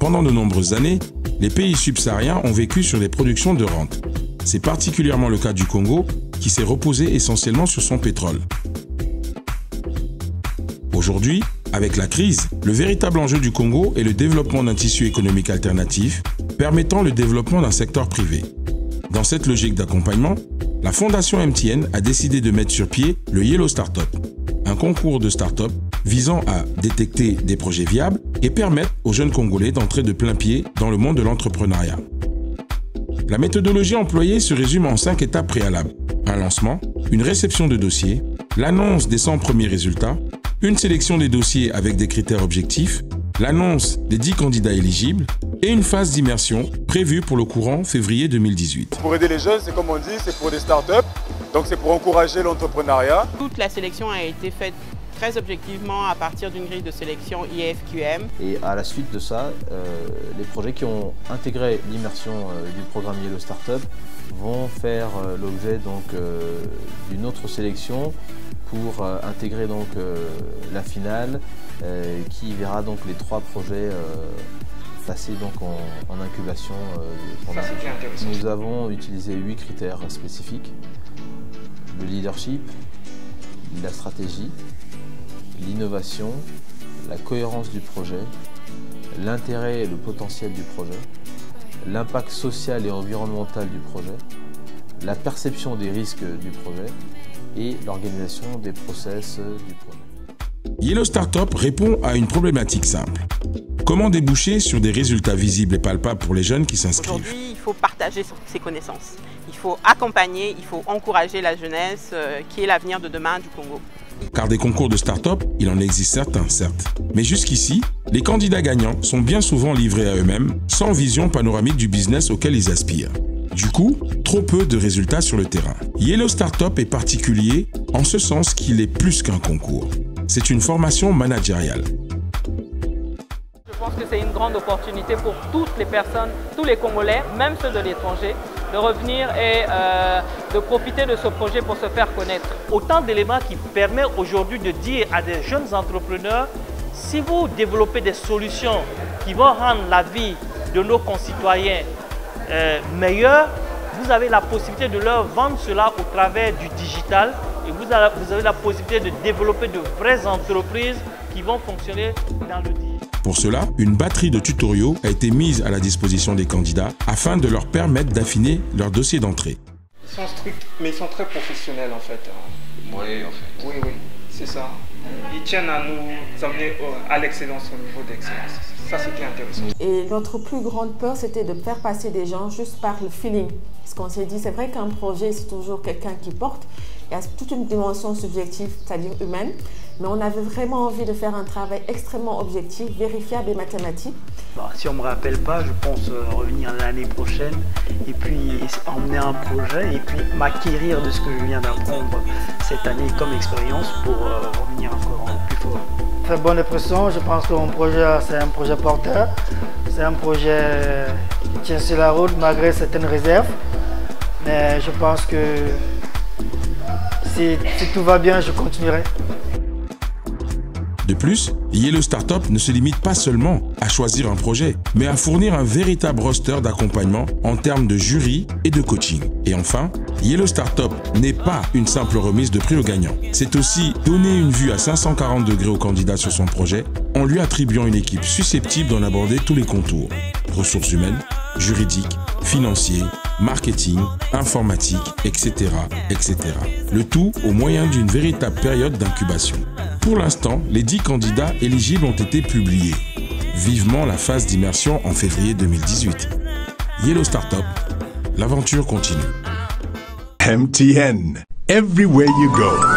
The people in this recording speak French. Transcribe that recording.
Pendant de nombreuses années, les pays subsahariens ont vécu sur des productions de rente. C'est particulièrement le cas du Congo, qui s'est reposé essentiellement sur son pétrole. Aujourd'hui, avec la crise, le véritable enjeu du Congo est le développement d'un tissu économique alternatif, permettant le développement d'un secteur privé. Dans cette logique d'accompagnement, la Fondation MTN a décidé de mettre sur pied le Yellow Startup, un concours de start-up visant à détecter des projets viables et permettre aux jeunes Congolais d'entrer de plein pied dans le monde de l'entrepreneuriat. La méthodologie employée se résume en 5 étapes préalables. Un lancement, une réception de dossiers, l'annonce des 100 premiers résultats, une sélection des dossiers avec des critères objectifs, l'annonce des 10 candidats éligibles et une phase d'immersion prévue pour le courant février 2018. Pour aider les jeunes, c'est comme on dit, c'est pour des startups, donc c'est pour encourager l'entrepreneuriat. Toute la sélection a été faite très objectivement à partir d'une grille de sélection IFQM. Et à la suite de ça, les projets qui ont intégré l'immersion du programme Yellow Startup vont faire l'objet d'une autre sélection pour intégrer la finale qui verra donc les 3 projets passer en incubation. Nous avons utilisé 8 critères spécifiques: le leadership, la stratégie, l'innovation, la cohérence du projet, l'intérêt et le potentiel du projet, l'impact social et environnemental du projet, la perception des risques du projet et l'organisation des process du projet. Yellow Startup répond à une problématique simple. Comment déboucher sur des résultats visibles et palpables pour les jeunes qui s'inscrivent? Aujourd'hui, il faut partager ses connaissances. Il faut accompagner, il faut encourager la jeunesse qui est l'avenir de demain du Congo. Car des concours de start-up, il en existe certains, certes. Mais jusqu'ici, les candidats gagnants sont bien souvent livrés à eux-mêmes, sans vision panoramique du business auquel ils aspirent. Du coup, trop peu de résultats sur le terrain. Yellow Startup est particulier en ce sens qu'il est plus qu'un concours. C'est une formation managériale. Je pense que c'est une grande opportunité pour toutes les personnes, tous les Congolais, même ceux de l'étranger, de revenir et de profiter de ce projet pour se faire connaître. Autant d'éléments qui permettent aujourd'hui de dire à des jeunes entrepreneurs, si vous développez des solutions qui vont rendre la vie de nos concitoyens meilleure, vous avez la possibilité de leur vendre cela au travers du digital et vous avez la possibilité de développer de vraies entreprises qui vont fonctionner dans le digital. Pour cela, une batterie de tutoriaux a été mise à la disposition des candidats afin de leur permettre d'affiner leur dossier d'entrée. Ils sont stricts, mais ils sont très professionnels en fait. Oui, en fait. Oui, c'est ça. Ils tiennent à nous amener à l'excellence, au niveau d'excellence. Ça, c'était intéressant. Et notre plus grande peur, c'était de faire passer des gens juste par le feeling. Parce qu'on s'est dit, c'est vrai qu'un projet, c'est toujours quelqu'un qui porte. Il y a toute une dimension subjective, c'est-à-dire humaine. Mais on avait vraiment envie de faire un travail extrêmement objectif, vérifiable et mathématique. Si on ne me rappelle pas, je pense revenir l'année prochaine et puis emmener un projet et puis m'acquérir de ce que je viens d'apprendre cette année comme expérience pour revenir encore plus fort. Très bonne impression, je pense que mon projet, c'est un projet porteur. C'est un projet qui tient sur la route malgré certaines réserves. Mais je pense que si tout va bien, je continuerai. De plus, Yellow Startup ne se limite pas seulement à choisir un projet, mais à fournir un véritable roster d'accompagnement en termes de jury et de coaching. Et enfin, Yellow Startup n'est pas une simple remise de prix au gagnant. C'est aussi donner une vue à 540 degrés au candidat sur son projet en lui attribuant une équipe susceptible d'en aborder tous les contours. Ressources humaines, juridiques, financiers, marketing, informatique, etc., etc. Le tout au moyen d'une véritable période d'incubation. Pour l'instant, les 10 candidats éligibles ont été publiés. Vivement la phase d'immersion en février 2018. Yellow Startup, l'aventure continue. MTN, everywhere you go.